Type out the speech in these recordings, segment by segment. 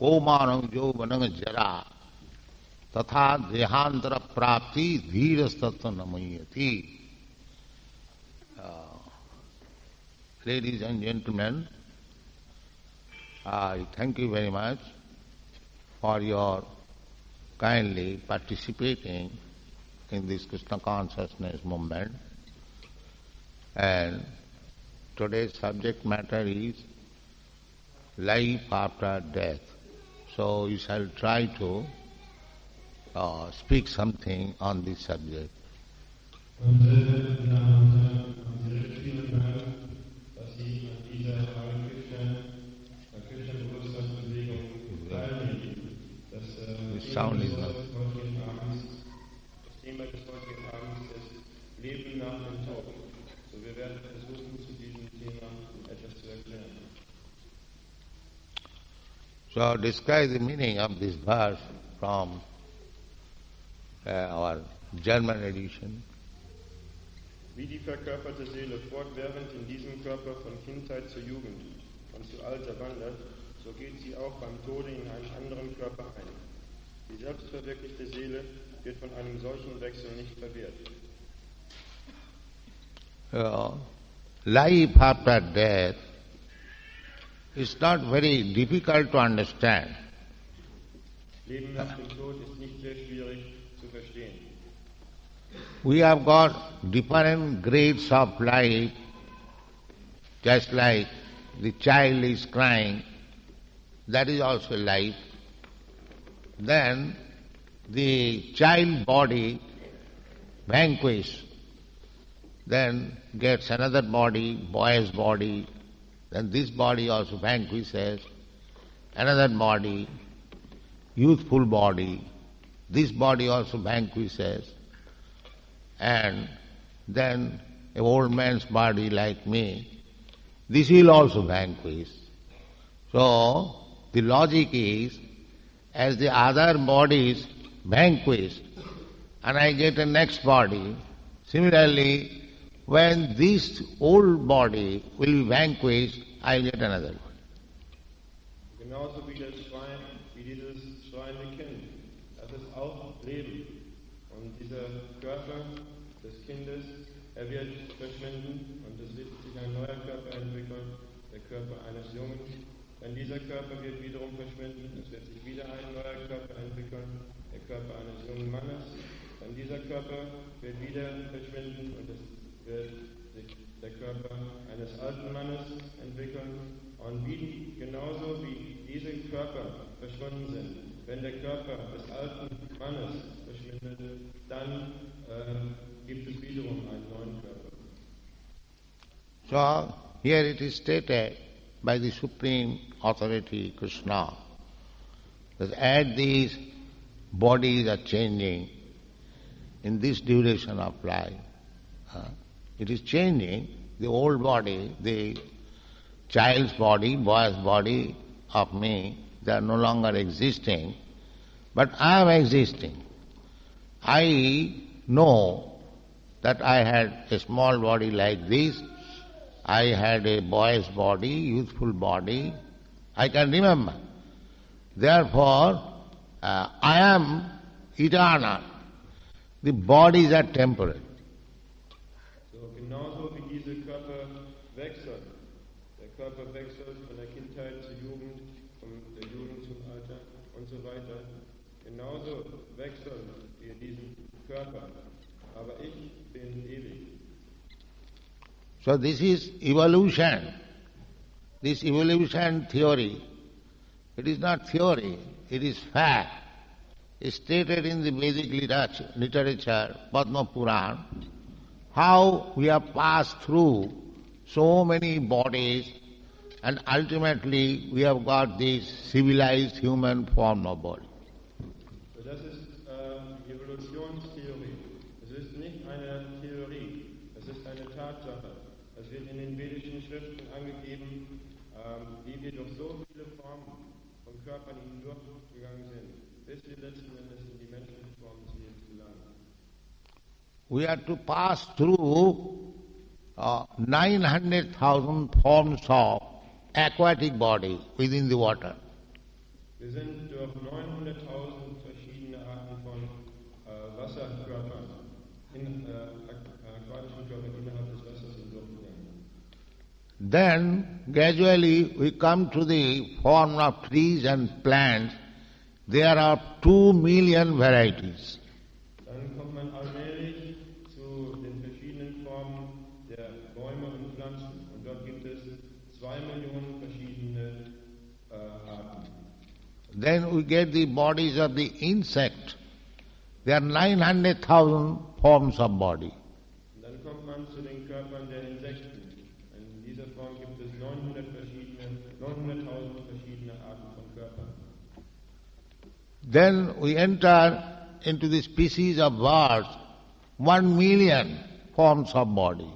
Komanam jovanam jara tatha dehantara prapti dhirastatta namayati. Ladies and gentlemen, I thank you very much for your kindly participating in this Krishna consciousness movement. And today's subject matter is life after death. So we shall try to speak something on this subject. The sound is not. So describe the meaning of this verse from our German edition. Wie die verkörperte Seele fortwährend in diesem Körper von Kindheit zur Jugend und zu Alter wandert, so geht sie auch beim Tode in einen anderen Körper ein. Die selbstverwirklichte Seele wird von einem solchen Wechsel nicht verwehrt. Life after death is not very difficult to understand. Leben nach dem Tod ist nicht sehr schwierig zu verstehen. We have got different grades of life, just like the child is crying, that is also life. Then the child body vanquished, then gets another body, boy's body, then this body also vanquishes, another body, youthful body, this body also vanquishes, and then an old man's body like me, this will also vanquish. So the logic is, as the other bodies vanquished, and I get a next body, similarly, when this old body will be vanquished, I will get another one. Genauso wie das Schwein, wie dieses schreiende Kind, das ist auch Leben. Und dieser Körper des Kindes, er wird verschwinden und es wird sich ein neuer Körper entwickeln, der Körper eines Jungen. Denn dieser Körper wird wiederum verschwinden, es wird sich wieder ein neuer Körper entwickeln, der Körper eines jungen Mannes. Denn dieser Körper wird wieder verschwinden und es wird sich der Körper eines alten Mannes entwickeln. Und genauso wie diese Körper verschwunden sind, wenn der Körper des alten Mannes verschwindet, dann gibt es wiederum einen neuen Körper. So here it is stated by the Supreme Authority Krishna that as these bodies are changing in this duration of life, it is changing. The old body, the child's body, boy's body of me, they are no longer existing, but I am existing. I know that I had a small body like this, I had a boy's body, youthful body, I can remember. Therefore, I am eternal. The bodies are temporary. Genauso wie diese Körper wechseln. Der Körper wechselt von der Kindheit zur Jugend, von der Jugend zum Alter und so weiter. Genauso wechseln wir diesen Körper. Aber ich bin ewig. So this is evolution. This evolution theory, it is not theory, it is fact. It's stated in the Vedic literature, Padma Puran, how we have passed through so many bodies and ultimately we have got this civilized human form of body. So das ist Evolutionstheorie. Es ist nicht eine Theorie, es ist eine Tatsache. Es wird in den vedischen Schriften angegeben, wie wir durch so viele Formen von Körpern hindurchgegangen sind, bis wir letzten Endes in die menschliche Form des Lebens gelangen. We have to pass through 900,000 forms of aquatic body within the water. Wir sind durch 900.000 verschiedene Arten von Wasserkörpern, aquatischen Körpern innerhalb des Wassers hindurchgegangen. Then gradually we come to the form of trees and plants. There are 2 million varieties. Dann kommt man allmählich zu den verschiedenen Formen der Bäume und Pflanzen. Und dort gibt es 2 Millionen verschiedene Arten. Then we get the bodies of the insect. There are 900,000 forms of body. Und dann kommt man zu den Körpern der Insekten. In dieser Form gibt es 900.000 verschiedene Arten von Körpern. Then we enter into the species of birds, 1 million forms of body.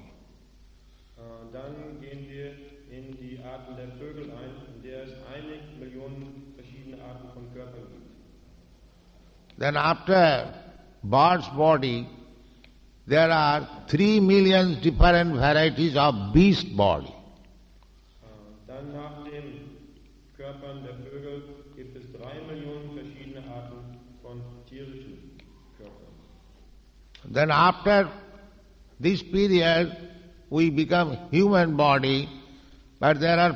Dann gehen wir in die Arten der Vögel ein, in der es 1 Million verschiedene Arten von Körpern gibt. Then after bird's body, there are 3 million different varieties of beast body. Dann nach den Körpern der Vögel gibt es 3 Millionen verschiedene Arten von tierischen Körpern. Then after this period, we become human body, but there are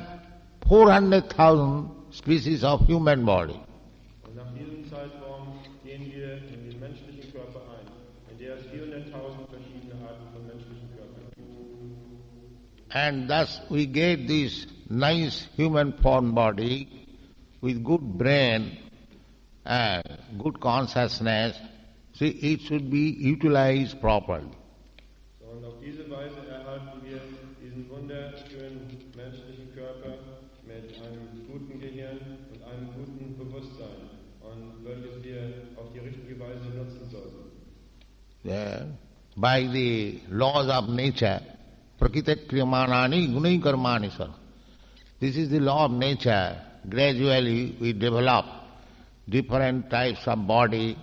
400,000 species of human body. Und nach diesem Zeitraum gehen wir in den menschlichen Körper ein, in der es 400.000 verschiedene Arten von menschlichen Körpern gibt. And thus we get this nice human form body with good brain and good consciousness. See, it should be utilized properly. So, und auf diese Weise erhalten wir diesen wunderschönen menschlichen Körper mit einem guten Gehirn und einem guten Bewusstsein, und welches wir auf die richtige Weise nutzen sollten. Yeah. By the laws of nature, prakriti kriyamanani gunai karmani sar. This is the law of nature. Gradually we develop different types of body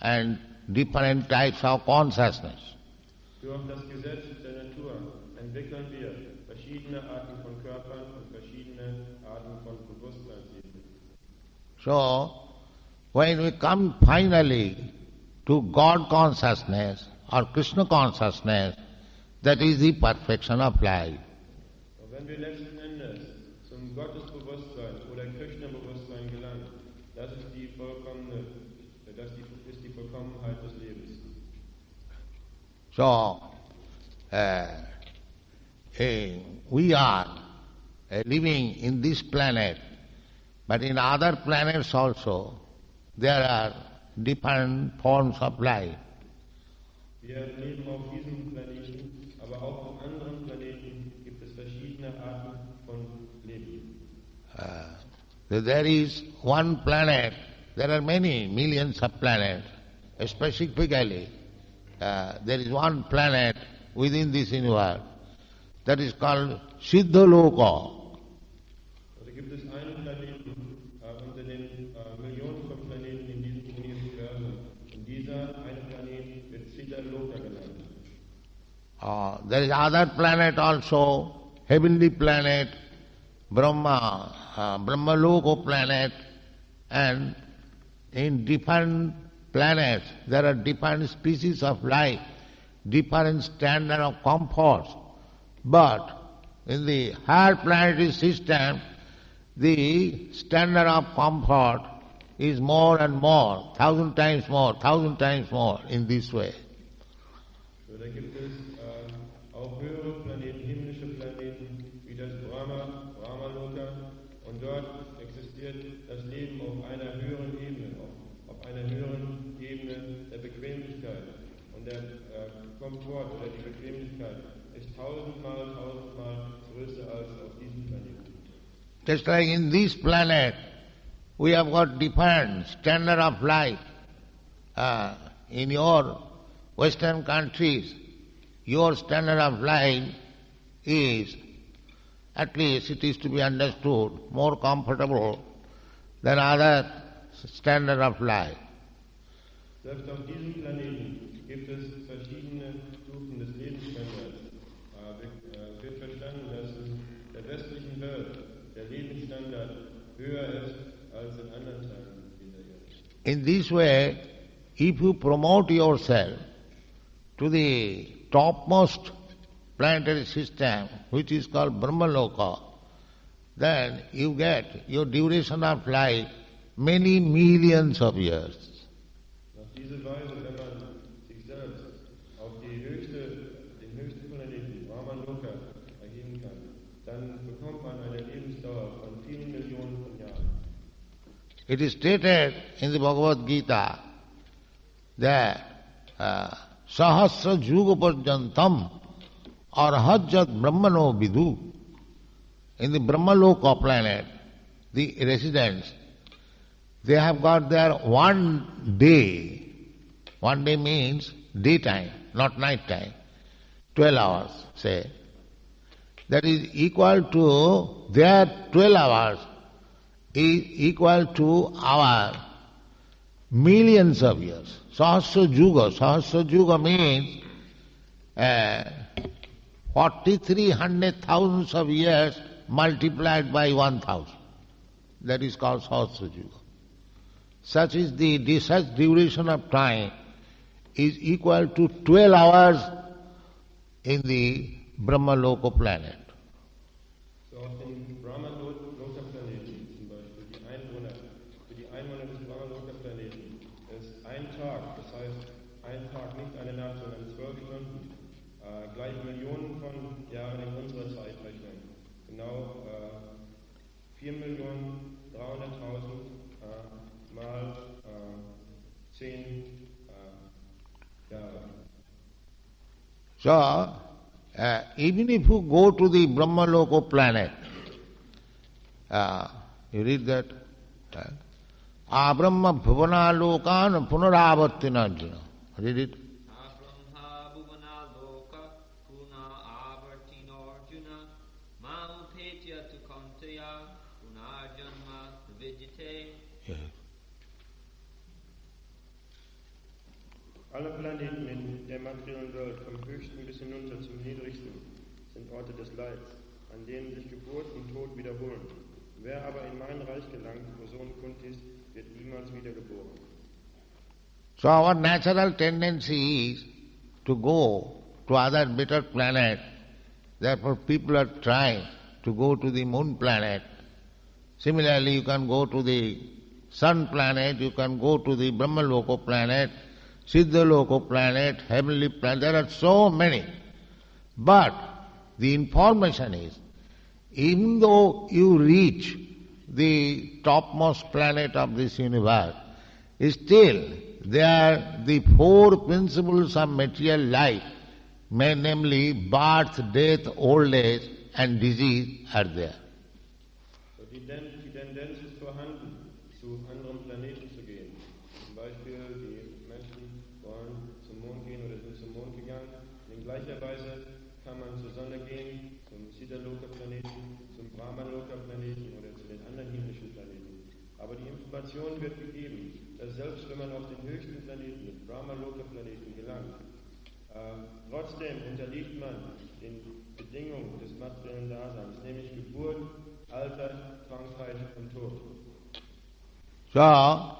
and different types of consciousness. Durch das Gesetz der Natur entwickeln wir verschiedene Arten von Körpern und verschiedene Arten von Bewusstseinsebenen. So, when we come finally to God consciousness or Krishna consciousness, that is the perfection of life. Und wenn wir letzten Endes zum Gottesbewusstsein oder Krishna-Bewusstsein gelangen, das ist die Vollkommenheit des Lebens. So, we are living in this planet, but in other planets also there are different forms of life. Wir leben auf diesem Planeten, aber auch auf anderen Planeten gibt es verschiedene Arten von Leben. There is one planet, there are many millions of planets. Specifically, there is one planet within this universe that is called Siddhaloka. Da gibt es einen Planeten unter den Millionen von Planeten in diesem Universum. Und dieser eine Planet wird Siddhaloka genannt. There is other planet also, heavenly planet, Brahmaloko planet, and in different planets there are different species of life, different standard of comfort. But in the higher planetary system, the standard of comfort is more and more, 1,000 times more in this way. So, da gibt es auch höhere Planeten, himmlische Planeten, wie das Brahmaloka, und dort existiert das Leben auf einer höheren Ebene, auf einer höheren Ebene der Bequemlichkeit. Und der Komfort oder die Bequemlichkeit ist 1000-mal größer als auf diesem Planeten. Just like in this planet, we have got different standard of life. In your Western countries, your standard of life is, at least it is to be understood, more comfortable than other standard of life. Selbst auf diesem Planeten gibt es verschiedene Stufen des Lebensstandards. Wird verstanden, dass in der westlichen Welt der Lebensstandard höher ist als in anderen Teilen dieser Erde. In this way, if you promote yourself to the topmost planetary system, which is called Brahmaloka, then you get your duration of life many millions of years. Auf diese Weise, wenn man sich selbst auf den höchsten Planeten, Brahmaloka, erheben kann, dann bekommt man eine Lebensdauer von vielen Millionen von Jahren. It is stated in the Bhagavad-gītā that Sahasra Juga Parjantam Arhajat Brahmano Vidu. In the Brahmaloka planet, the residents, they have got their 1 day. 1 day means daytime, not night time. 12 hours, say. That is equal to, their 12 hours is equal to our millions of years. Sahasra Juga means 4,300,000 of years multiplied by 1,000. That is called Sahasra Juga. Such is such duration of time is equal to 12 hours in the Brahmaloka planet. So auf den Brahmaloka-Planeten zum Beispiel, für die Einwohner des Brahmaloka-Planeten ist ein Tag, das heißt ein Tag, nicht eine Nacht, sondern 12 Stunden, gleich Millionen von Jahren in unserer Zeitrechnung. Genau 4.300.000 mal 10 Jahre. So, even if you go to the Brahmaloka planet, you read that, Abrahma bhuvana lokan punaravartina Arjuna. Read it. Abrahma bhuvana loka puna avartino Arjuna mamupetya tu kanteya punarjanma vijite. Yes. Alle Planeten in der materiellen Welt, vom höchsten bis hinunter zum niedrigsten, sind Orte des Leids, an denen sich Geburt und Tod wiederholen. Wer aber in mein Reich gelangt, wo Sohn Kuntis, wird niemals wiedergeboren. So our natural tendency is to go to other better planet. Therefore people are trying to go to the moon planet. Similarly, you can go to the sun planet, you can go to the Brahmaloka planet, Siddhaloka planet, heavenly planet. There are so many. But the information is, even though you reach the topmost planet of this universe, still there the 4 principles of material life, namely birth, death, old age and disease are there. So die Tendenz ist vorhanden, zu anderen Planeten zu gehen. Zum Beispiel die Menschen wollen zum Mond gehen oder sind zum Mond gegangen. In gleicher Weise kann man zur Sonne gehen, zum Siddhaloka-Planeten, zum Brahmaloka-Planeten oder zu den anderen himmlischen Planeten. Aber die Information wird gegeben, dass selbst wenn man auf den höchsten Planeten, den Brahmaloka-Planeten, gelangt, trotzdem unterliegt man den Bedingungen des materiellen Daseins, nämlich Geburt, Alter, Krankheit und Tod. So,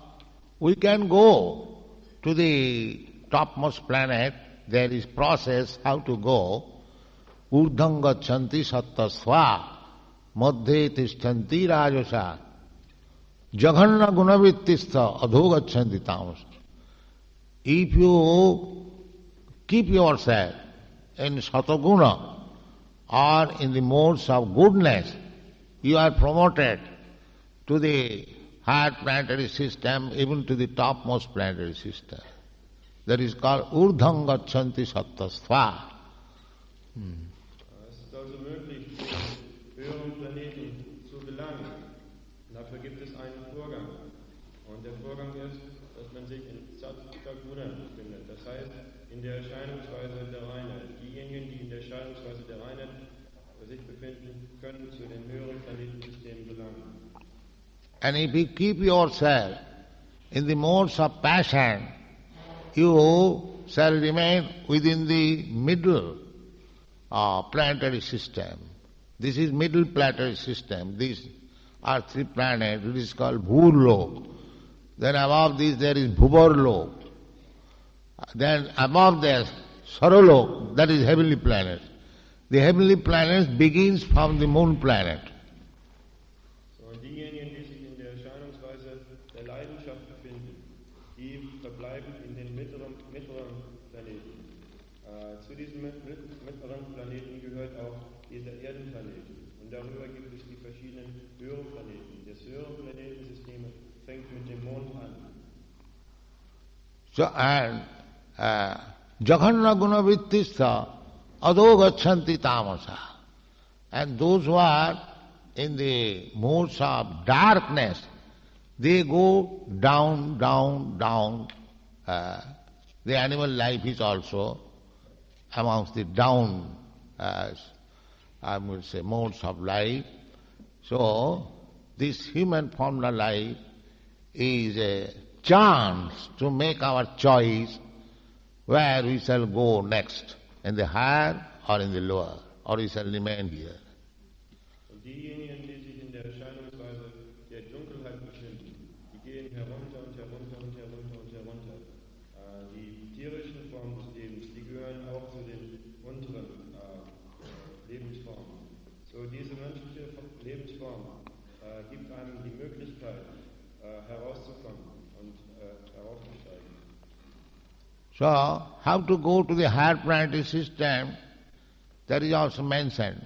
we can go to the topmost planet. There is process how to go. Urdham gachanti sattasva madhye tishtanti rajasa jaghanna gunavittistha adho gachanti tamasa. If you keep yourself in sataguna or in the modes of goodness, you are promoted to the higher planetary system, even to the topmost planetary system. That is called Urdham gachanti sattasva. Es ist also möglich, zu den höheren Planeten zu gelangen. Dafür gibt es einen Vorgang. Und der Vorgang ist, dass man sich in Sattva-Guna befindet. Das heißt, in der Erscheinungsweise der Reinheit. Diejenigen, die in der Erscheinungsweise der Reinheit sich befinden, können zu den höheren Planetensystemen gelangen. And if you keep yourself in the modes of passion, you shall remain within the middle planetary system. This is middle planetary system. This earthly planet, it is called Bhurlok. Then above this there is Bhuvarlok. Then above there, Saralok, that is heavenly planet. The heavenly planet begins from the moon planet. So, diejenigen, die sich in der Erscheinungsweise der Leidenschaft befinden, die verbleiben in den mittleren Planeten. Zu diesem mittleren Planeten gehört auch dieser Erdenplanet. Und darüber gibt es die verschiedenen höheren Planeten. Das höhere Planetensystem fängt mit dem Mond an. So, and Jaghanna Guna Vrittistha Ado Gachanti Tamasa. And those who are in the modes of darkness, they go down, down, down. The animal life is also amongst the down, I would say, modes of life. So, this human formula life is a chance to make our choice where we shall go next, in the higher or in the lower, or we shall remain here. Und diejenigen, die sich in der Erscheinungsweise der Dunkelheit befinden, die gehen herunter und herunter und herunter und herunter. Die tierischen Formen des Lebens, die gehören auch zu den unteren Lebensformen. So, diese menschliche Lebensform gibt einem die Möglichkeit, herauszukommen und heraufzusteigen. So, how to go to the higher planetary system, that is also mentioned.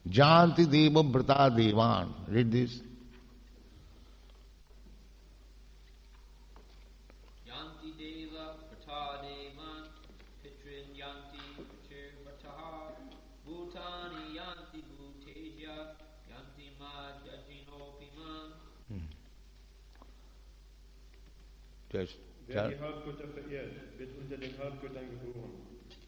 Janti Deva Brata Devan. Read this. Yanti Deva Prata Devan Pitrin Yanti Pitir Vrataha Bhutani Yanti Bhuteja Yanti Ma Jajinopiman. Just Wer die Halbgötter verehrt, wird unter den Halbgöttern geboren.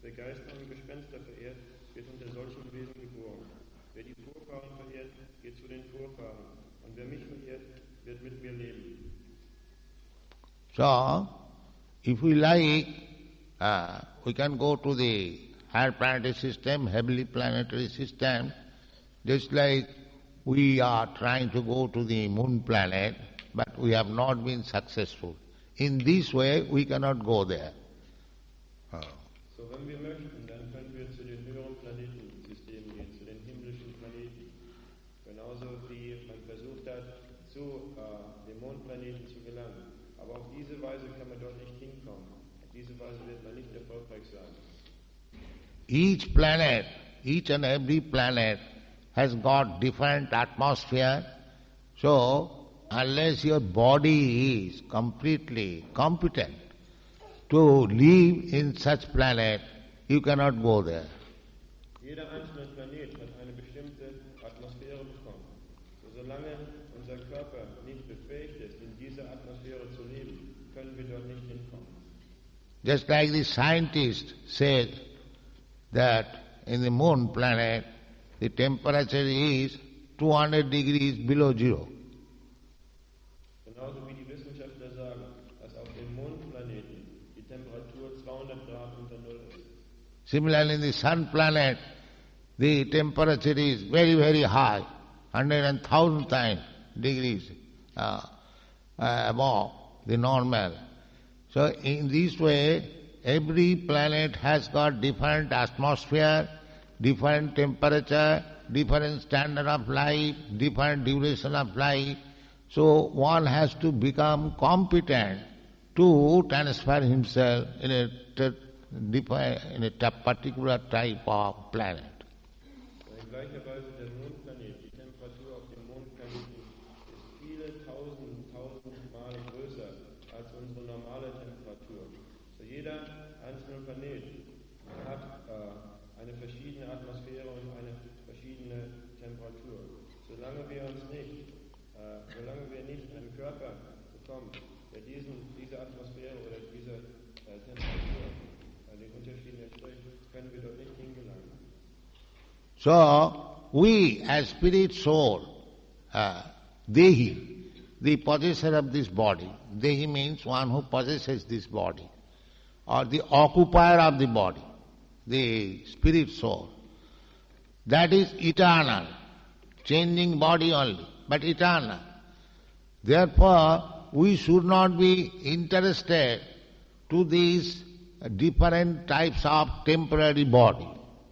Wer Geister und Gespenster verehrt, wird unter solchen Wesen geboren. Wer die Vorfahren verehrt, geht zu den Vorfahren. Und wer mich verehrt, wird mit mir leben. So, if we like, we can go to the higher planetary system, heavenly planetary system, just like we are trying to go to the moon planet, but we have not been successful. In this way, we cannot go there. So, wenn wir möchten, dann können wir zu den höheren Planetensystemen gehen, zu den himmlischen Planeten. Genauso wie man versucht hat, zu dem Mondplaneten zu gelangen. Aber auf diese Weise kann man dort nicht hinkommen. Auf diese Weise wird man nicht erfolgreich sein. Each planet, each and every planet has got different atmosphere. So, unless your body is completely competent to live in such planet, you cannot go there. Jeder einzelne Planet hat eine bestimmte Atmosphäre bekommen. So, solange unser Körper nicht befähigt ist, in dieser Atmosphäre zu leben, können wir dort nicht hinkommen. Just like the scientist said that in the moon planet, the temperature is 200 degrees below zero. Genauso wie die Wissenschaftler sagen, dass auf dem Mondplaneten die Temperatur 200 Grad unter Null ist. Similarly, in the sun planet, the temperature is very, very high, 100,000 times degrees above the normal. So in this way, every planet has got different atmosphere, different temperature, different standard of life, different duration of life. So one has to become competent to transfer himself in a particular type of planet. In gleicher Weise der Mondplanet, die Temperatur auf dem Mondplaneten ist viele tausend Mal größer als unsere normale Temperatur. So jeder einzelne Planet hat eine verschiedene Atmosphäre und eine verschiedene Temperatur. Solange wir nicht einen Körper bekommen, der diese Atmosphäre oder diese Temperatur den Unterschieden entspricht, können wir dort nicht hingelangen. So, we as spirit soul, Dehi, the possessor of this body, Dehi means one who possesses this body, or the occupier of the body, the spirit soul, that is eternal, changing body only. but eternal. Therefore, we should not be interested to these different types of temporary body.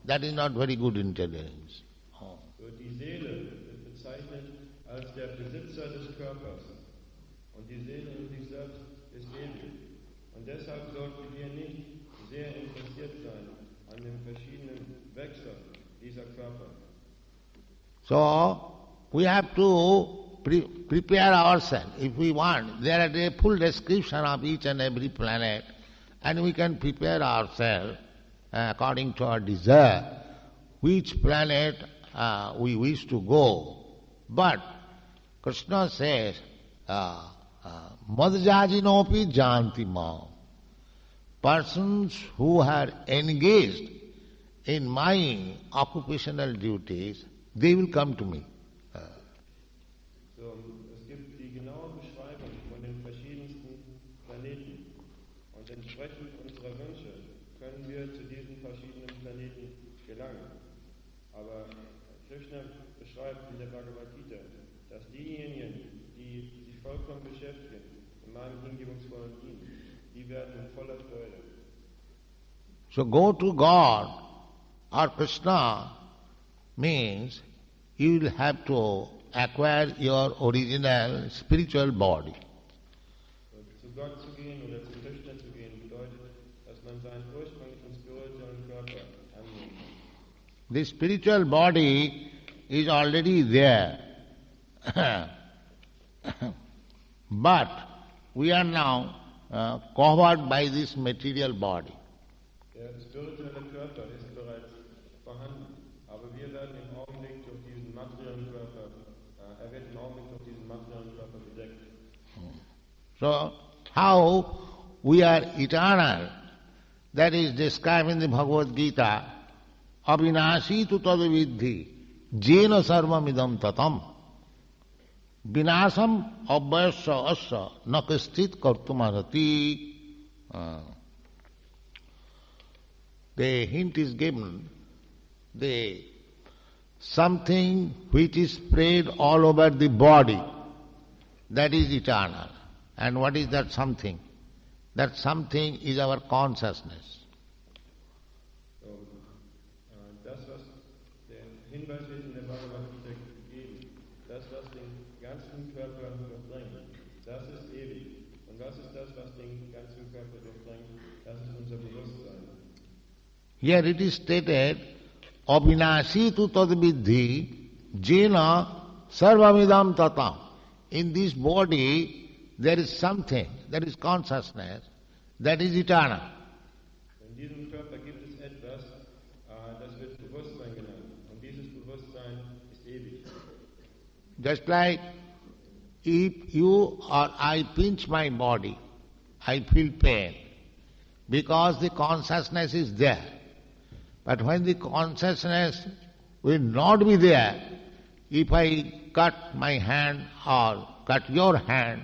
That is not very good intelligence. So die Seele wird bezeichnet als der Besitzer des Körpers. Und die Seele in sich selbst ist ewig. Und deshalb sollten wir nicht sehr interessiert sein an den verschiedenen Wechseln dieser Körper. So, we have to prepare ourselves. If we want, there is a full description of each and every planet, and we can prepare ourselves according to our desire, which planet we wish to go. But Krishna says, Madhyajinopi janti mam. Persons who are engaged in my occupational duties, they will come to me. So, es gibt die genaue Beschreibung von den verschiedensten Planeten. Und entsprechend unserer Wünsche können wir zu diesen verschiedenen Planeten gelangen. Aber Krishna beschreibt in der Bhagavad-gītā, dass diejenigen, die sich vollkommen beschäftigen in meinem hingebungsvollen Dienst, die werden in voller Freude. So go to God or Krishna means you will have to acquire your original spiritual body. Zu Gott zu gehen oder zu Krishna zu gehen bedeutet, dass man seinen ursprünglichen spirituellen Körper annimmt. The spiritual body is already there. But we are now covered by this material body. Der spirituelle Körper ist bereits vorhanden, aber wir werden im Augenblick durch diesen materiellen Körper, er wird im Augenblick durch diesen materiellen Körper bedeckt. So, how we are eternal, that is described in the Bhagavad-gītā, avinashi tu tad vidhi, jena sarvam idam tatam, vinasam abhyasya asya nakasthit kartumarati. The hint is given, the something which is spread all over the body, that is eternal. And what is that something? That something is our consciousness. So, das, was der Hinweis wird in der Bhagavad-gītā gegeben, das, was den ganzen Körper durchdringt, das ist ewig. Und was ist das, was den ganzen Körper durchdringt? Das ist unser Bewusstsein. Here it is stated, avinashi tu tad vidhi, jena sarvamidam tatam. In this body there is something, that is consciousness, that is eternal. In diesem Körper gibt es etwas, das wird Bewusstsein genannt. Und dieses Bewusstsein ist ewig. Just like if you or I pinch my body, I feel pain, because the consciousness is there. But when the consciousness will not be there, if I cut my hand or cut your hand,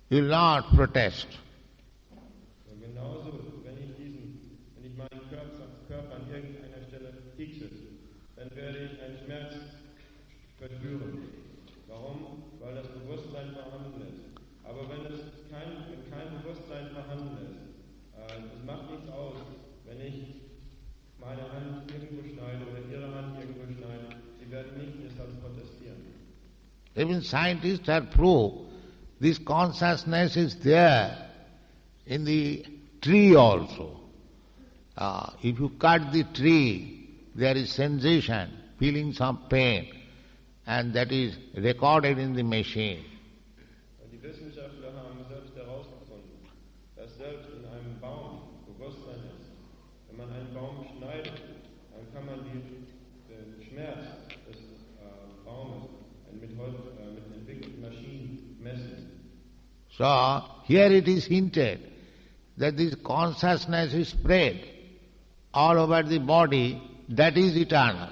you will not protest. Und genauso, wenn ich meinen Körper an irgendeiner Stelle piekse, dann werde ich einen Schmerz verspüren. Warum? Weil das Bewusstsein vorhanden ist. Aber wenn kein Bewusstsein vorhanden ist, es macht nichts aus, wenn ich meine Hand irgendwo schneide oder ihre Hand irgendwo schneide, sie werden nicht deshalb protestieren. Even scientists have proved this consciousness is there in the tree also. If you cut the tree, there is sensation, feeling some pain, and that is recorded in the machine. Und die Wissenschaftler haben selbst herausgefunden, dass selbst in einem Baum Bewusstsein ist. Wenn man einen Baum schneidet, dann kann man den Schmerz des Baumes mit entwickelten Maschinen messen. So, here it is hinted that this consciousness is spread all over the body, that is eternal.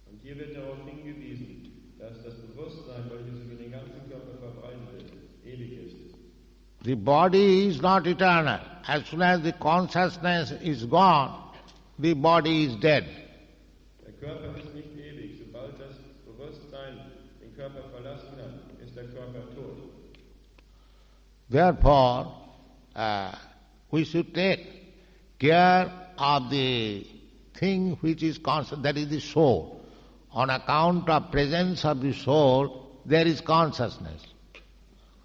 Und hier wird darauf hingewiesen, dass das Bewusstsein, welches über den ganzen Körper verbreitet ist, ewig ist. The body is not eternal. As soon as the consciousness is gone, the body is dead. Der Körper ist nicht ewig. Sobald das Bewusstsein den Körper verlassen Therefore, we should take care of the thing which is conscious, that is the soul. On account of presence of the soul, there is consciousness.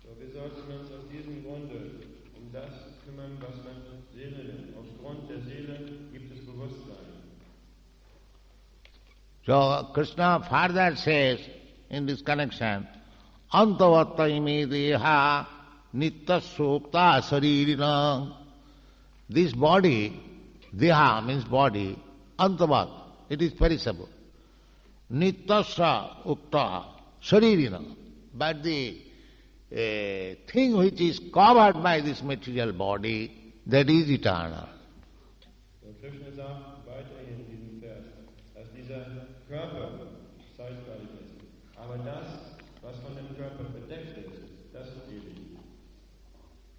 So wir sollten uns aus diesem Grunde das kümmern, was man Seele nennt. Aufgrund der Seele gibt es Bewusstsein. So Krishna further says in this connection, Antavatta ime deha nitta sukta saririna. This body, deha means body, antavat, it is perishable. Nittasya ukta saririna. But the thing which is covered by this material body, that is eternal. So Krishna sagt weiterhin in diesem Vers, dass dieser Körper zeitweilig ist. Aber das, was von dem Körper bedeckt ist, das ist ewig.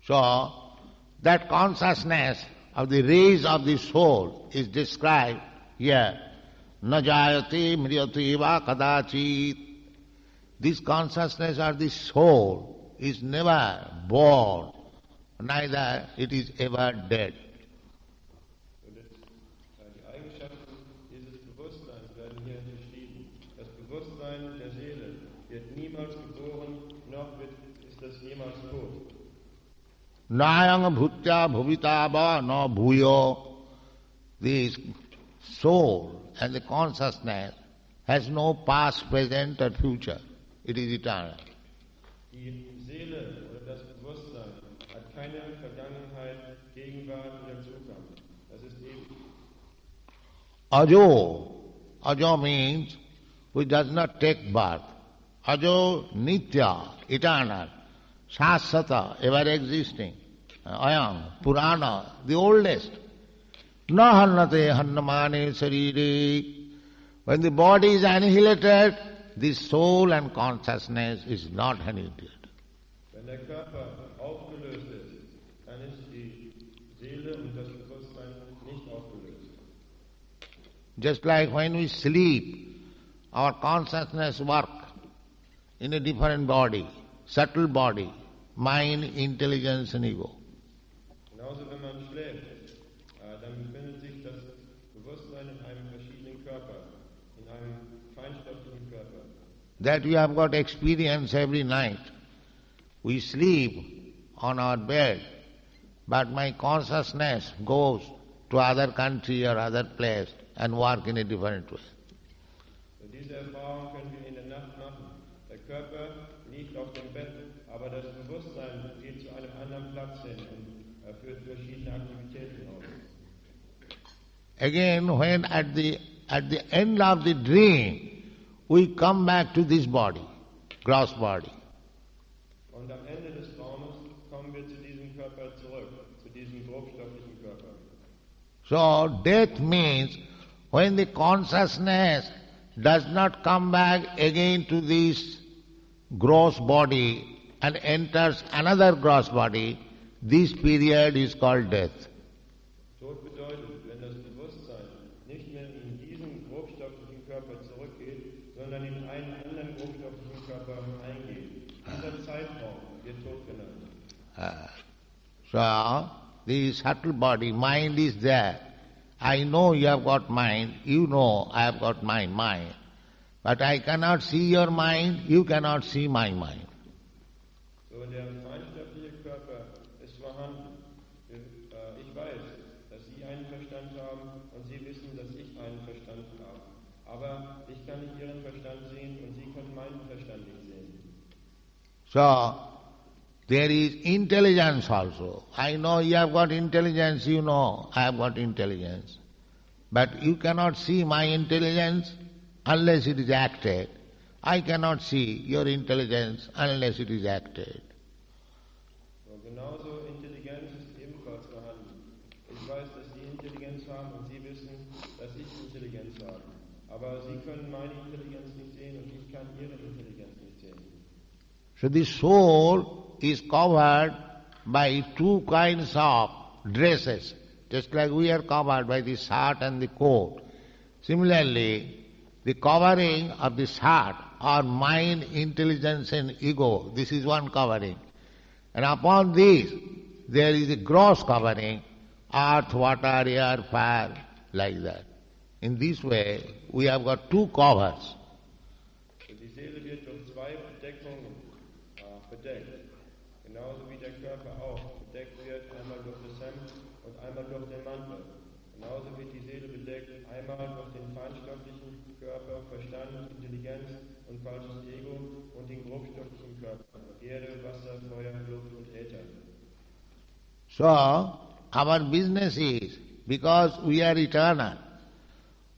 So, that consciousness of the rays of the soul is described here. Na jayate mriyate va kadachit. This consciousness of the soul is never born, neither it is ever dead. Die Eigenschaften dieses Bewusstseins werden hier beschrieben. Das Bewusstsein der Seele wird niemals geboren, noch ist es niemals tot. Nayang bhutya bhuvita va na bhuyo. This soul and the consciousness has no past, present or future. It is eternal. Die Seele oder das Bewusstsein hat keine Vergangenheit, Gegenwart oder Zukunft. Das ist ewig. Ajo. Ajo means which does not take birth. Ajo nitya, eternal. Shasata, ever existing. Ayam, Purana, the oldest. Na hannate hannamane sarire. When the body is annihilated, the soul and consciousness is not annihilated. Wenn der Körper aufgelöst ist, dann ist die Seele und das Bewusstsein nicht aufgelöst. Just like when we sleep, our consciousness work in a different body, subtle body, mind, intelligence and ego. Genauso wenn man schläft, dann befindet sich das Bewusstsein in einem verschiedenen Körper, in einem feinstofflichen Körper. That we have got experience every night. We sleep on our bed, but my consciousness goes to other country or other place and work in a different way. So diese Erfahrung können wir in der Nacht machen. Der Körper liegt auf dem Bett, aber das Bewusstsein geht zu einem anderen Platz hin und führt verschiedene Aktivitäten aus. Again, when at the end of the dream, we come back to this body, gross body. Und am Ende des Traumes kommen wir zu diesem Körper zurück, zu diesem grobstofflichen Körper. So death means when the consciousness does not come back again to this gross body and enters another gross body, this period is called death. Tod bedeutet, wenn das Bewusstsein nicht mehr in diesen grobstofflichen Körper zurückgeht, sondern in einen anderen grobstofflichen Körper eingeht. Dieser Zeitraum wird Tod genannt. So, the subtle body, mind is there. I know you have got mind, you know I have got my mind. But I cannot see your mind, you cannot see my mind. So, der feinstoffliche Körper ist vorhanden. Ich weiß, dass Sie einen Verstand haben und Sie wissen, dass ich einen Verstand habe. Aber ich kann nicht Ihren Verstand sehen und Sie können meinen Verstand nicht sehen. So, there is intelligence also. I know you have got intelligence, you know I have got intelligence. But you cannot see my intelligence unless it is acted. I cannot see your intelligence unless it is acted. So, genauso Intelligenz ist ebenfalls vorhanden. Ich weiß, dass Sie Intelligenz haben und Sie wissen, dass ich Intelligenz habe. Aber Sie können meine Intelligenz nicht sehen und ich kann Ihre Intelligenz nicht sehen. So the soul is covered by two kinds of dresses, just like we are covered by the shirt and the coat. Similarly, the covering of the shirt our mind, intelligence and ego. This is one covering. And upon this, there is a gross covering, earth, water, air, fire, like that. In this way, we have got two covers. Die Seele wird durch zwei Bedeckungen bedeckt. Genauso wie der Körper auch bedeckt wird, einmal durch das Hemd und einmal durch den Mantel. Genauso wird die Seele bedeckt, einmal durch den feinstofflichen Körper, Verstand, Intelligenz und falsches Ego und den grobstofflichen Körper, Erde, Wasser, Feuer, Luft und Äther. So, our business is, because we are eternal,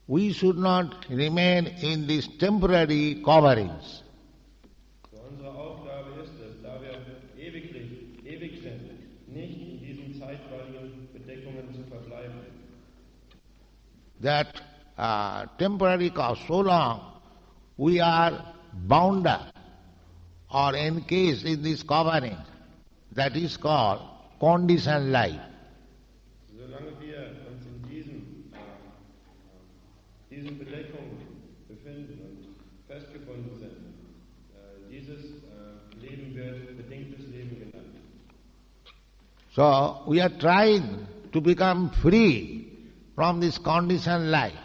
we should not remain in these temporary coverings. So unsere Aufgabe ist es, da wir ewig sind, nicht in diesen zeitweiligen Bedeckungen zu verbleiben. That temporary cause, so long we are bound up or encased in this covering, that is called conditioned life. Solange wir uns in diesen Bedeckungen befinden und festgebunden sind, dieses Leben wird bedingtes Leben genannt. So we are trying to become free from this conditioned life.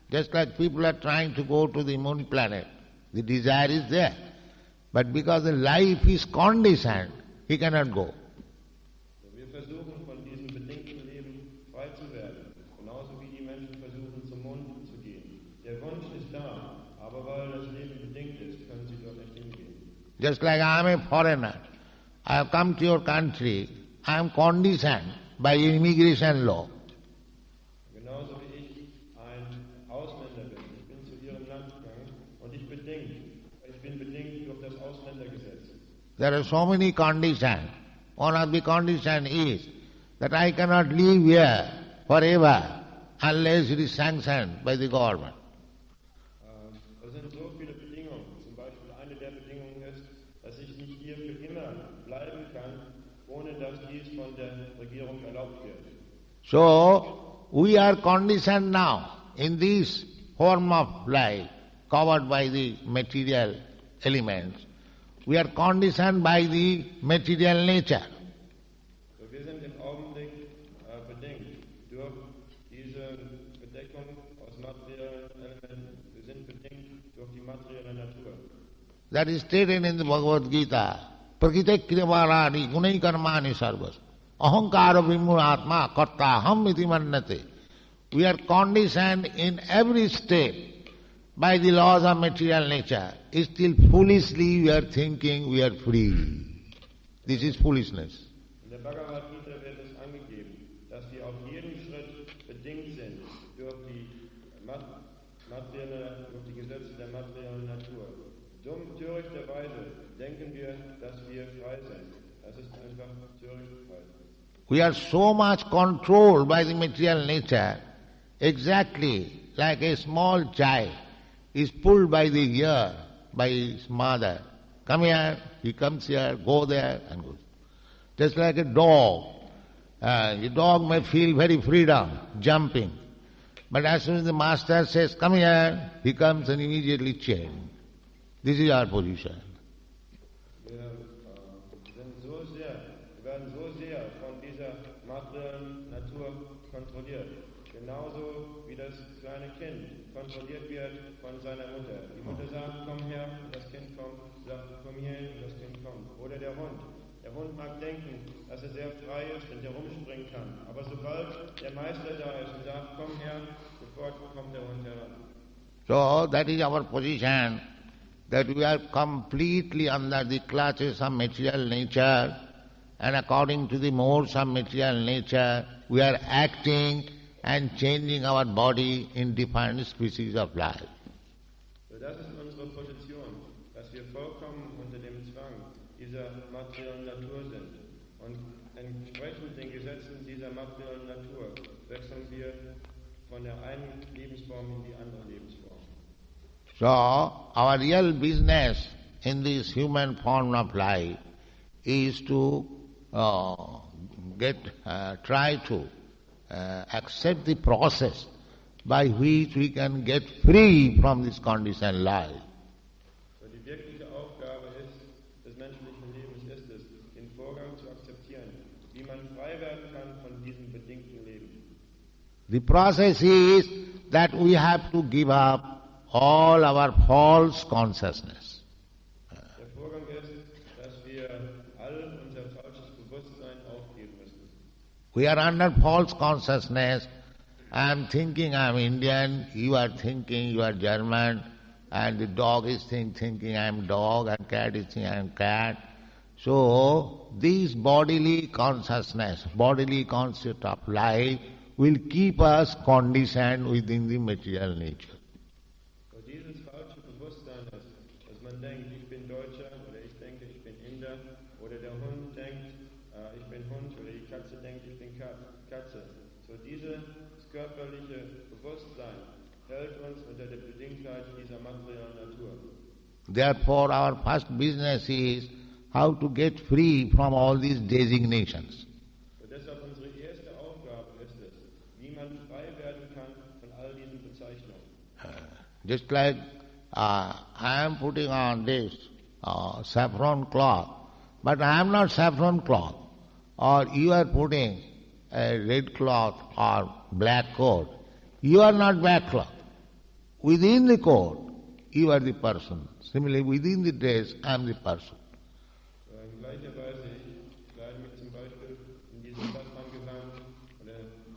Just like people are trying to go to the moon planet. The desire is there. But because the life is conditioned, he cannot go. Wir versuchen von diesem bedingten Leben frei zu werden, genauso wie die Menschen versuchen zum Mond zu gehen. Der Wunsch ist da, aber weil das Leben bedingt ist, können sie dort nicht hingehen. Just like I am a foreigner, I have come to your country, I am conditioned by immigration law. Genauso wie ich ein Ausländer bin. Ich bin zu ihrem Land gegangen und ich bin bedingt durch das Ausländergesetz. There are so many conditions. One of the conditions is that I cannot live here forever unless it is sanctioned by the government. Es sind so viele Bedingungen. Zum Beispiel eine der Bedingungen ist, dass ich nicht hier für immer bleiben kann, ohne dass dies von der Regierung erlaubt wird. So, we are conditioned now in this form of life, covered by the material elements. We are conditioned by the material nature. So, wir sind im Augenblick bedingt durch diese Bedeckung aus materiellen Elementen. Wir sind bedingt durch die materielle Natur. That is stated in the Bhagavad-gītā. Prakite kriyavarani gunai karmani sarvas. Ahankara vimuratma kartaham iti mannate. We are conditioned in every step by the laws of material nature. Still foolishly we are thinking we are free. This is foolishness. In der Bhagavad-gītā wird es angegeben, dass wir auf jedem Schritt bedingt sind durch die Gesetze der materiellen Natur. Törichterweise denken wir, dass wir frei sind. Das ist einfach töricht. We are so much controlled by the material nature, exactly like a small child is pulled by the ear by his mother. Come here, he comes here, go there and goes. Just like a dog. A dog may feel very freedom, jumping. But as soon as the master says, come here, he comes and immediately chained. This is our position. Wir werden so sehr von dieser materiellen Natur kontrolliert. Genauso wie das kleine Kind kontrolliert wird von seiner Mutter. Die Mutter sagt, komm her, und das Kind kommt, sagt, komm hier, und das Kind kommt. Oder der Hund. Der Hund mag denken, dass er sehr frei ist und herumspringen kann. Aber sobald der Meister da ist und sagt, komm her, sofort kommt der Hund heran. So that is our position, that we are completely under the clutches of material nature, and according to the modes of material nature, we are acting and changing our body in different species of life. So, das ist unsere Position, dass wir vollkommen unter dem Zwang dieser materiellen Natur sind. Und entsprechend den Gesetzen dieser materiellen Natur wechseln wir von der einen Lebensform in die andere Lebensform. So, our real business in this human form of life is to try to accept the process by which we can get free from this conditioned life. So, die interessieren, wie man frei werden kann von diesem bedingten Leben. The process is that we have to give up all our false consciousness. Der Vorgang ist, dass wir all unser falsches Bewusstsein aufgeben müssen. We are under false consciousness. I am thinking I am Indian, you are thinking you are German, and the dog is thinking I am dog, and cat is thinking I am cat. So, this bodily consciousness, bodily concept of life will keep us conditioned within the material nature. Und dieses falsche Bewusstsein ist, dass man denkt, ich bin Deutscher, oder ich denke, ich bin Inder, oder der Hund denkt, ich bin Hund, oder die Katze denkt, ich bin Katze. So dieses körperliche Bewusstsein hält uns unter der Bedingtheit dieser materiellen Natur. Therefore, our first business is how to get free from all these designations. Und deshalb unsere erste Aufgabe ist es, wie man frei werden kann von all diesen Bezeichnungen. Just like I am putting on this saffron cloth, but I am not saffron cloth. Or you are putting a red cloth or black coat. You are not black cloth. Within the coat, you are the person. Similarly, within the dress, I am the person. In gleicher Weise, ich kleide mich zum Beispiel in dieses Saffrangewand,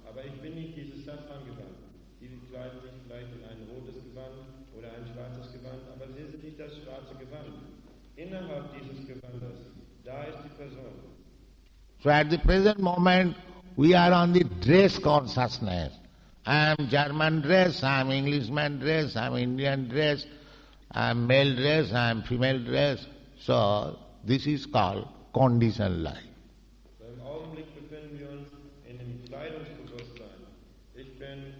aber ich bin nicht dieses Saffrangewand. Viele kleiden sich vielleicht in ein rotes Gewand oder ein schwarzes Gewand, aber sie sind nicht das schwarze Gewand. Innerhalb dieses Gewandes, da ist die Person. So at the present moment, we are on the dress consciousness. I am German dress, I am Englishman dress, I am Indian dress, I am male dress, I am female dress. So this is called conditioned life. So im Augenblick befinden wir uns in dem Kleidungsbewusstsein. Ich bin ein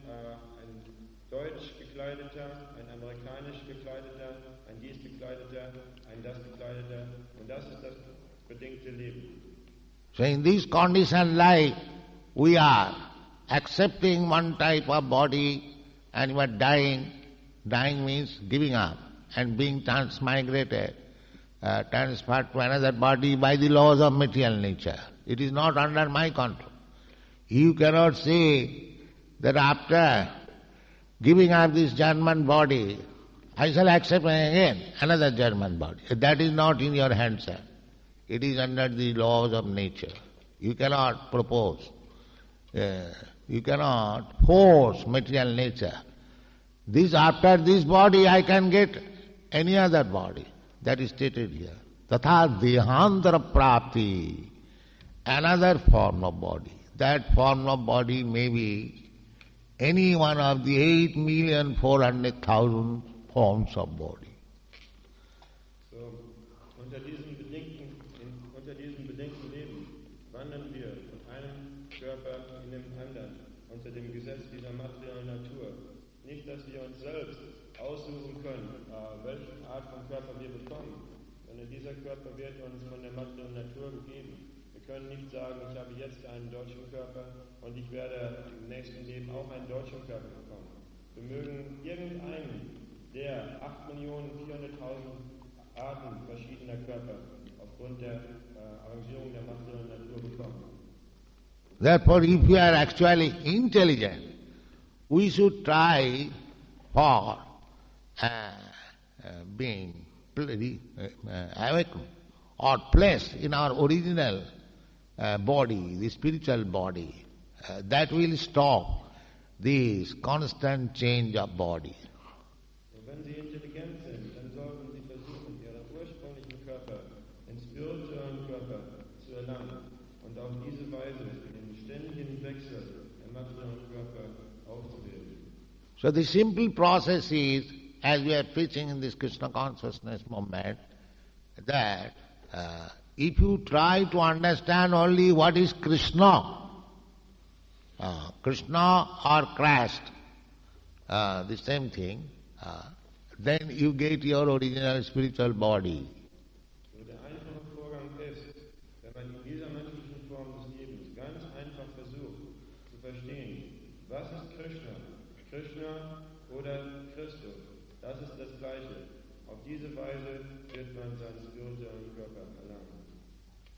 deutsch gekleideter, ein amerikanisch gekleideter, ein dies gekleideter, ein das gekleideter, und das ist das bedingte Leben. So in this conditioned life, we are accepting one type of body and you are dying. Dying means giving up and being transmigrated, transferred to another body by the laws of material nature. It is not under my control. You cannot say that after giving up this German body, I shall accept again another German body. That is not in your hands, sir. It is under the laws of nature. You cannot propose. You cannot force material nature. After this body I can get any other body. That is stated here. Tatha dehantara prapti. Another form of body. That form of body may be any one of the 8,400,000 forms of body. So, unter diesem bedingten Leben wandern wir von einem Körper in den anderen, unter dem Gesetz dieser materiellen Natur. Nicht, dass wir uns selbst aussuchen können, welche Art von Körper wir bekommen, sondern dieser Körper wird uns von der materiellen Natur gegeben. Wir können nicht sagen, ich habe jetzt einen deutschen Körper und ich werde im nächsten Leben auch einen deutschen Körper bekommen. Wir mögen irgendeinen der 8.400.000 Arten verschiedener Körper aufgrund der Arrangierung der materiellen Natur bekommen. Therefore, if we are actually intelligent, we should try for being awakened or placed in our original body, the spiritual body. That will stop this constant change of body. Wenn Sie intelligent sind, dann sollten Sie versuchen, Ihren ursprünglichen Körper, den spirituellen Körper zu erlangen und auf diese Weise den ständigen Wechsel der materiellen Körper aufzuheben. So the simple process is, as we are preaching in this Krishna consciousness movement, that if you try to understand only what is Krishna, Krishna or Christ, the same thing, then you get your original spiritual body. So der einfache Vorgang ist, wenn man in dieser menschlichen Form des Lebens ganz einfach versucht zu verstehen, was ist Krishna? Krishna oder Christus? Das ist das Gleiche. Auf diese Weise wird man seinen spirituellen Körper erlangen.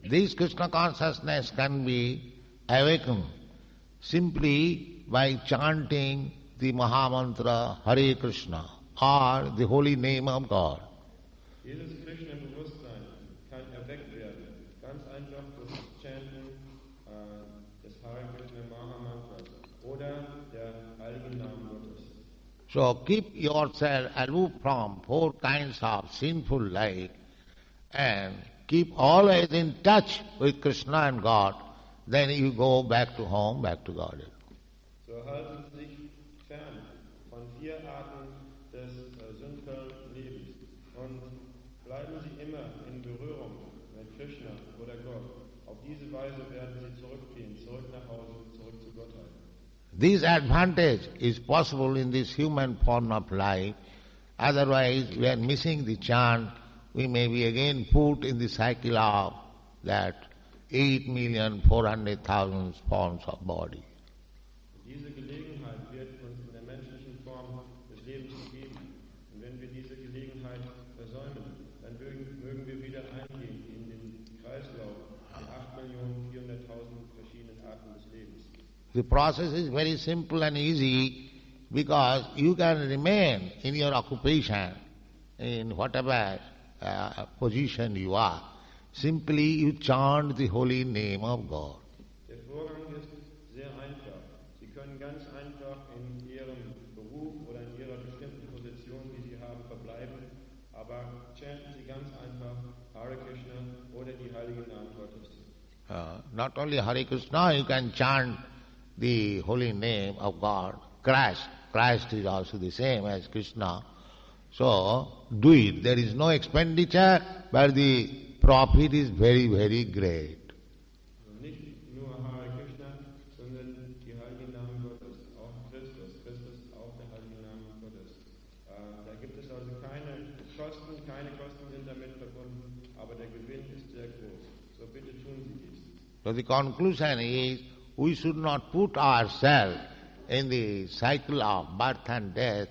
This Krishna consciousness can be awakened simply by chanting the Mahamantra Hare Krishna or the holy name of God. Dieses Krishna-Bewusstsein kann erweckt werden, ganz einfach durch das Chanten des Hare Krishna Mahamantras oder der heiligen Namen Gottes. So keep yourself aloof from four kinds of sinful life and keep always in touch with Krishna and God. Then you go back to home, back to Godhead. So halten Sie sich fern von 4 Arten des sündvollen Lebens und bleiben Sie immer in Berührung mit Krishna oder Gott. Auf diese Weise werden Sie zurückgehen, zurück nach Hause, zurück zu Gottheit. This advantage is possible in this human form of life. Otherwise, we are missing the chant. We may be again put in the cycle of that 8,400,000 forms of body. Diese Gelegenheit wird uns in der menschlichen Form des Lebens gegeben. Und wenn wir diese Gelegenheit versäumen, dann mögen wir wieder eingehen in den Kreislauf der 8.400.000 verschiedenen Arten des Lebens. The process is very simple and easy because you can remain in your occupation, in whatever position you are. Simply you chant the holy name of God. Der Vorgang ist sehr einfach. Sie können ganz einfach in Ihrem Beruf oder in Ihrer bestimmten Position, die Sie haben, verbleiben, aber chanten Sie ganz einfach Hare Krishna oder die heiligen Namen Gottes. Not only Hare Krishna, you can chant the holy name of God. Christ is also the same as Krishna. So, do it. There is no expenditure, but the profit is very, very great. Nicht nur Hare Krishna, sondern die heiligen Namen Gottes, auch Christus. Christus ist auch der heilige Name Gottes. Da gibt es also keine Kosten sind damit verbunden, aber der Gewinn ist sehr groß. So bitte tun Sie dies. So the conclusion is, we should not put ourselves in the cycle of birth and death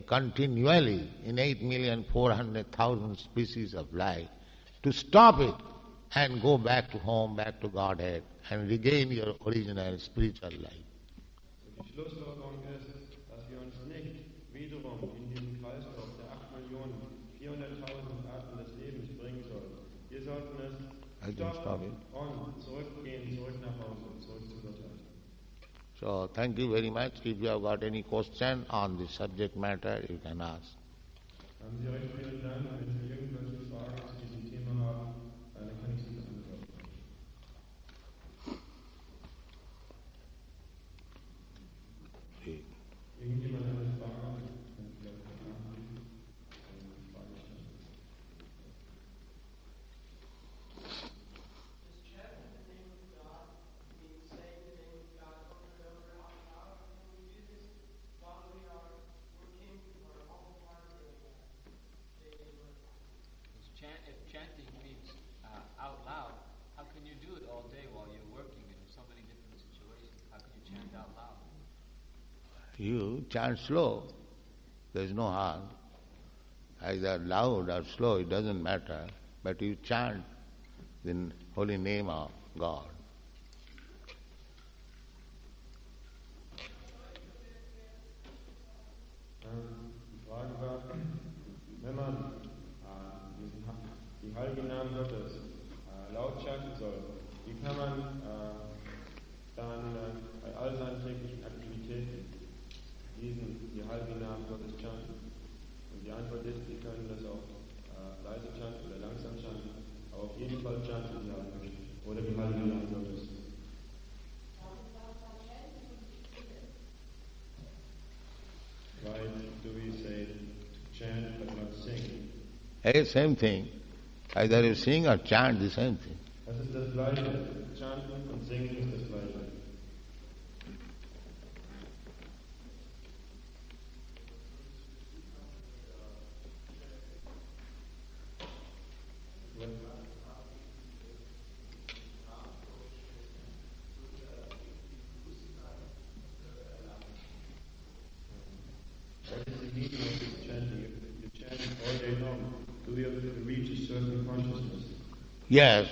continually in 8,400,000 species of life. To stop it and go back to home, back to Godhead, and regain your original spiritual life. Die Schlussfolgerung ist, dass wir uns nicht wiederum in diesen Kreislauf der 8.400.000 Arten des Lebens bringen sollten. Wir sollten es stoppen und zurückgehen, zurück nach Hause, zurück zu Gottheit. So, thank you very much. If you have got any question on the subject matter, you can ask. Haben Sie recht vielen Dank. Wenn Sie irgendwelche Fragen zu diesem Thema haben, dann kann ich Sie beantworten. Irgendjemand hat eine Frage? Kann vielleicht nachlesen? Eine Frage stellen. Does chanting the name of God mean saying the name of God over and over out loud? Can we do this while we are working or all part of daily work? If chanting means out loud, how can you do it all day while you're working in so many different situations? How can you chant out loud? You chant slow, there is no harm. Either loud or slow, it doesn't matter, but you chant the holy name of God. Die Frage war, wenn man die heiligen Namen Gottes laut chanten soll, wie kann man dann bei all seinen täglichen Aktivitäten die heiligen Namen Gottes chanten? Und die Antwort ist, Sie können das auch leise chanten oder langsam chanten, aber auf jeden Fall chanten Sie Hare Krishna oder die heiligen Namen Gottes. Why do we say chant but not sing? Hey, same thing. Either you sing or chant, the same thing. Das ist das Gleiche. Chanten und Singen ist das Gleiche. What is the meaning of this chanting? You chant all day long. Do you reach a certain consciousness? Yes,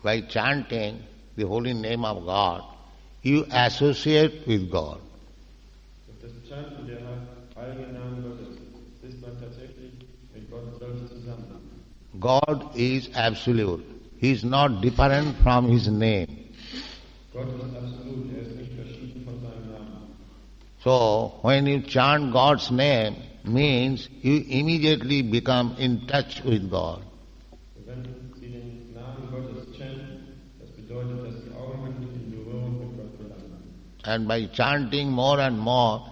by chanting the holy name of God, you associate with God. Durch das Chanten der heiligen Namen Gottes ist man tatsächlich mit Gott selbst zusammen. God is absolute. He is not different from his name. Gott ist absolut, er ist nicht verschieden von seinem Namen. So, when you chant God's name, means you immediately become in touch with God. Wenn Sie den Namen Gottes chanten, das bedeutet, dass Sie augenblicklich in Berührung mit Gott gelangen. And by chanting more and more,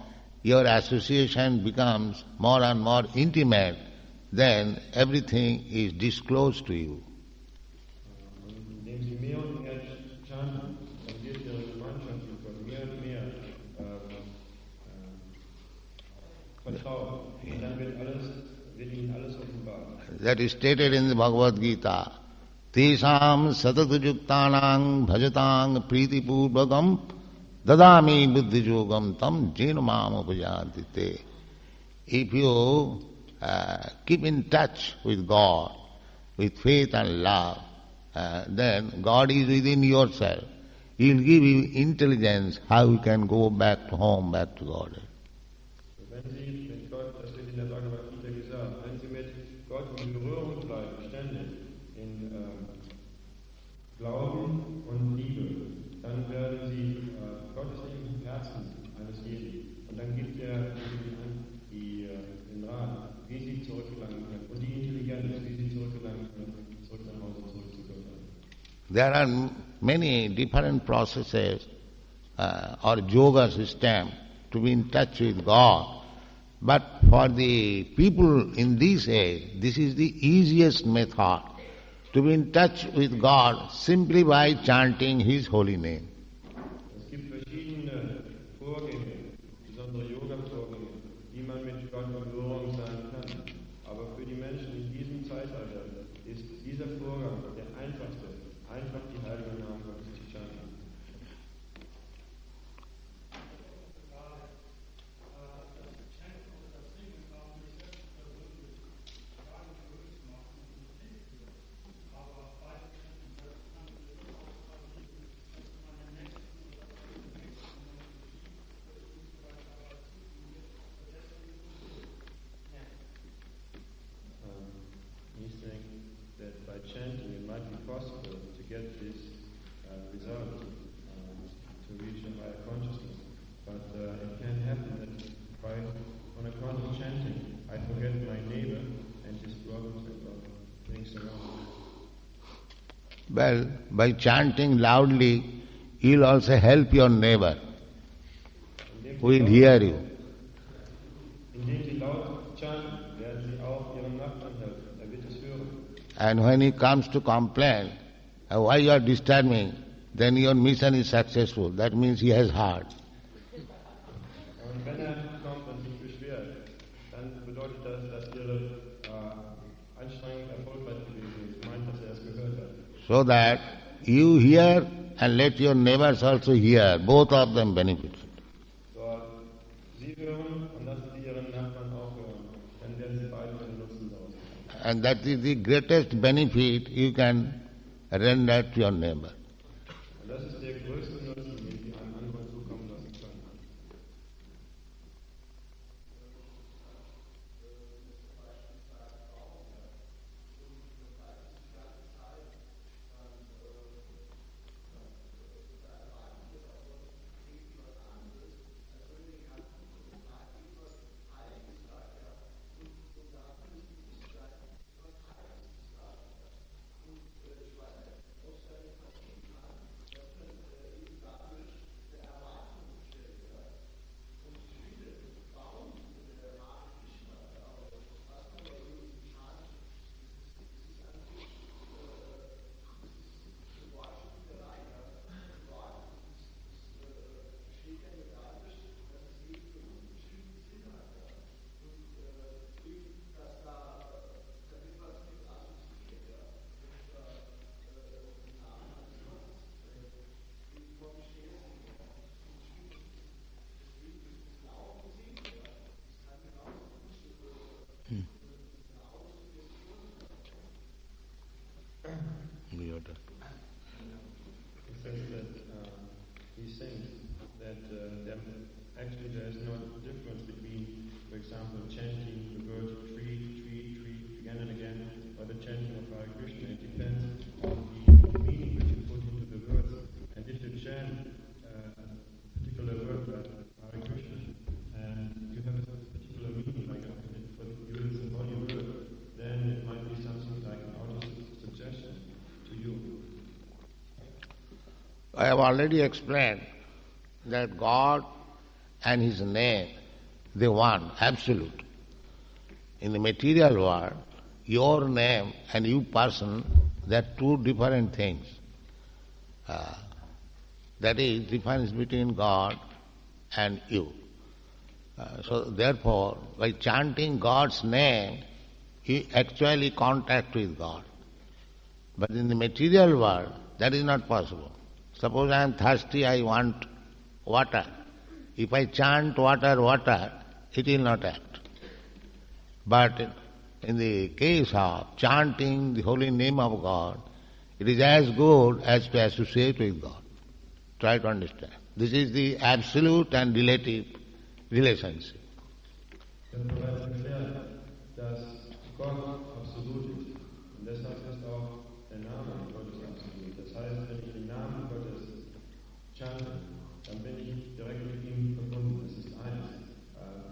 your association becomes more and more intimate, then everything is disclosed to you. Und indem Sie mehr und mehr chanten, dann wird Ihre Gemeinschaft mit Gott mehr und mehr vertraut. Und dann wird Ihnen alles offenbart. That is stated in the Bhagavad-gītā. Tesham satatujuktanang bhajatang pritipurvakam dadami buddhijogam tam jena mam upajanti te. If you keep in touch with God, with faith and love, then God is within yourself. He will give you intelligence how you can go back to home, back to God. Wenn Sie mit Gott, das wird in der Bhagavad-gītā gesagt, wenn Sie mit Gott in Berührung bleiben, ständig in Glauben und Liebe, dann werden Sie, Gott ist im Herzen eines jeden. Und dann gibt er Ihnen den Rat, wie Sie zurückgelangen können. Und die Intelligenz, wie Sie zurückgelangen können, zurück nach Hause, zurück zu Gott. There are many different processes or yoga system to be in touch with God. But for the people in this age, this is the easiest method to be in touch with God simply by chanting His holy name. Es gibt verschiedene Vorgänge, besondere Yoga-Vorgänge, wie man mit Gott in Berührung sein kann. Aber für die Menschen in diesem Zeitalter ist dieser Vorgang der einfachste, einfach die heiligen Namen Gottes zu chanten. He's saying that by chanting it might be possible to get this result, to reach a higher consciousness. But it can happen that on account of chanting, I forget my neighbor and his problems and things around. Well, by chanting loudly, you'll also help your neighbor who will hear you. Indem Sie laut chanten, werden Sie auch Ihrem Nachbarn helfen. Er wird es hören. And when he comes to complain, why you are disturbing, then your mission is successful. That means he has heard. Und wenn kommt und sich beschwert, dann bedeutet das, dass Ihre Anstrengung erfolgreich gewesen ist. Meint, dass es gehört hat. So that you hear and let your neighbors also hear, both of them benefit. So, Sie hören und lassen Sie Ihren Nachbarn auch hören. Dann werden Sie beide den Nutzen daraus haben. And that is the greatest benefit you can render to your neighbor. Und das ist der größte Nutzen, den Sie einem anderen zukommen lassen können. says that he thinks that actually there is no difference between, for example, chanting the word tree again and again, or the chanting of Hare Krishna. It depends on the meaning which you put into the words. And if you chant a particular word like Hare Krishna, and you have a particular meaning, like for you it's a holy word, then it might be something like an auto-suggestion to you. I have already explained that God and His name, they one, absolute. In the material world, your name and you person, they are two different things. That is difference between God and you. So therefore, by chanting God's name, you actually contact with God. But in the material world, that is not possible. Suppose I am thirsty, I want water. If I chant water, water, it will not act. But in the case of chanting the holy name of God, it is as good as to associate with God. Try to understand. This is the absolute and relative relationship. Denn bereits erklärt, dass Gott absolut ist. Und deshalb ist auch der Name Gottes absolut. Das heißt, wenn ich den Namen Gottes chante, dann bin ich direkt mit ihm verbunden. Es ist eins.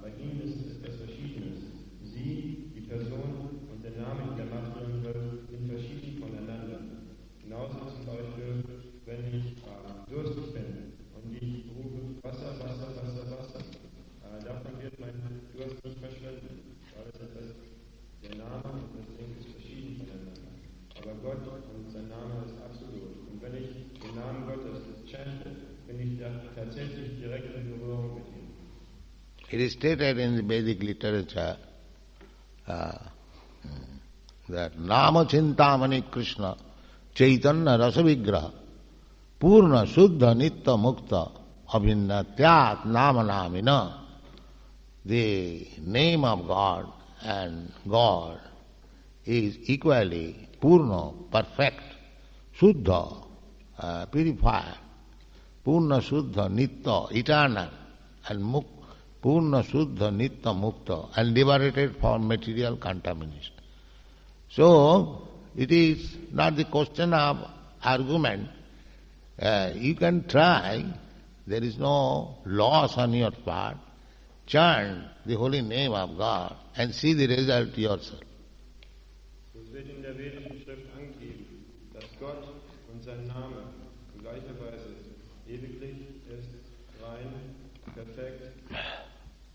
Bei ihm ist es etwas Verschiedenes. Sie, die Person und der Name in der materiellen Welt sind verschieden voneinander. Genauso zum Beispiel, wenn ich durstig bin und ich rufe Wasser, Wasser, Wasser, Wasser. Davon wird mein Durst nicht verschwinden, weil es etwas, der Name und das Ding ist verschieden voneinander. Aber Gott und sein Name ist absolut. Und wenn ich den Namen Gottes chante, bin ich da tatsächlich direkt in Berührung mit ihm. It is stated in the Vedic literature that Nama Chintamani Krishna Chaitanya Rasa Vigraha Purna Suddha Nitya Mukta Abhinnatyat Nama Namina. The name of God and God is equally Purna, perfect, Suddha, purified, Purna Suddha Nitya, eternal, and Purna Suddha Nitya Mukta, and liberated from material contamination. So, it is not the question of argument. You can try, there is no loss on your part. Chant the holy name of God and see the result yourself. Es wird in der vedischen Schrift angegeben, dass Gott und sein Name in gleicher Weise ewiglich ist, rein, perfekt.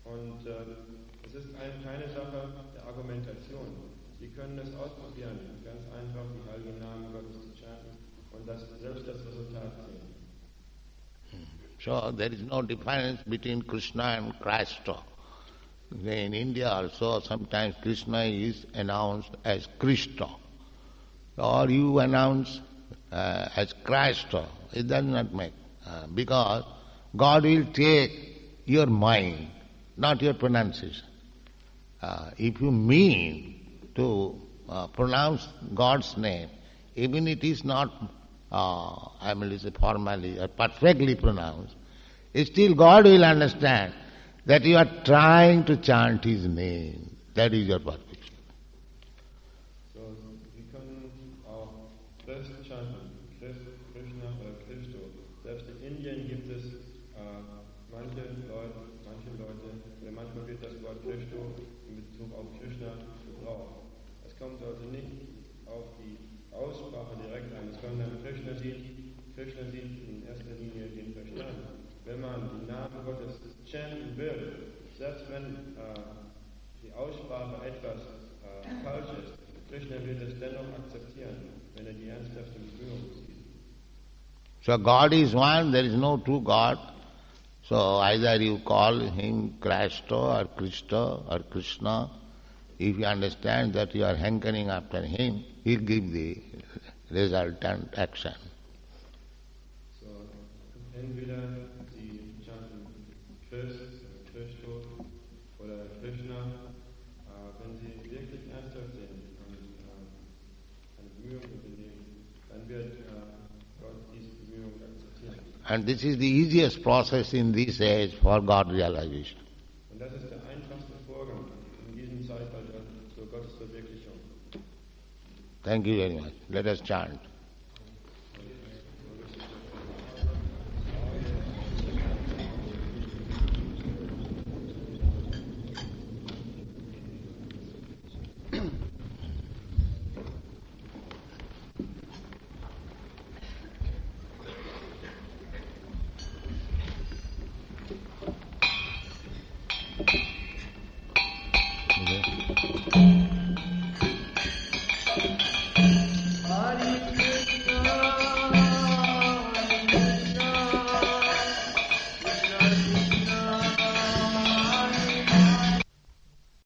Und es ist keine Sache der Argumentation. Sie können es ausprobieren, ganz einfach die heiligen Namen Gottes zu chanten und selbst das Resultat sehen. So there is no difference between Krishna and Krishna. In India also sometimes Krishna is announced as Krishna, or you announce as Krishna. It does not make, because God will take your mind, not your pronunciation. If you mean to pronounce God's name, even it is not formally or perfectly pronounced, still God will understand that you are trying to chant His name. That is your perfection. So, wir können auch Christ chanten, Krishna oder Christo. Selbst in Indien gibt es manche Leute, oder manchmal wird das Wort Christo in Bezug auf Krishna gebraucht. Es kommt also nicht auf die Aussprache direkt an, sondern Krishna sieht in erster Linie den Verstand. Wenn man den Namen Gottes chanten will, selbst wenn die Aussprache etwas falsch ist, Krishna wird es dennoch akzeptieren, wenn die ernsthafte Bemühung sieht. So God is one, there is no two God. So either you call Him Krishna or Krishna. If you understand that you are hankering after Him, He'll give the resultant action. So, entweder Sie chanten Christo oder Krishna, wenn Sie wirklich ernsthaft sind und eine Bemühung unternehmen, dann wird Gott diese Bemühung akzeptieren. And this is the easiest process in this age for God realization. Und das ist der einfachste Vorgang in diesem Zeitalter zur Gottesverwirklichung. Thank you very much. Let us chant.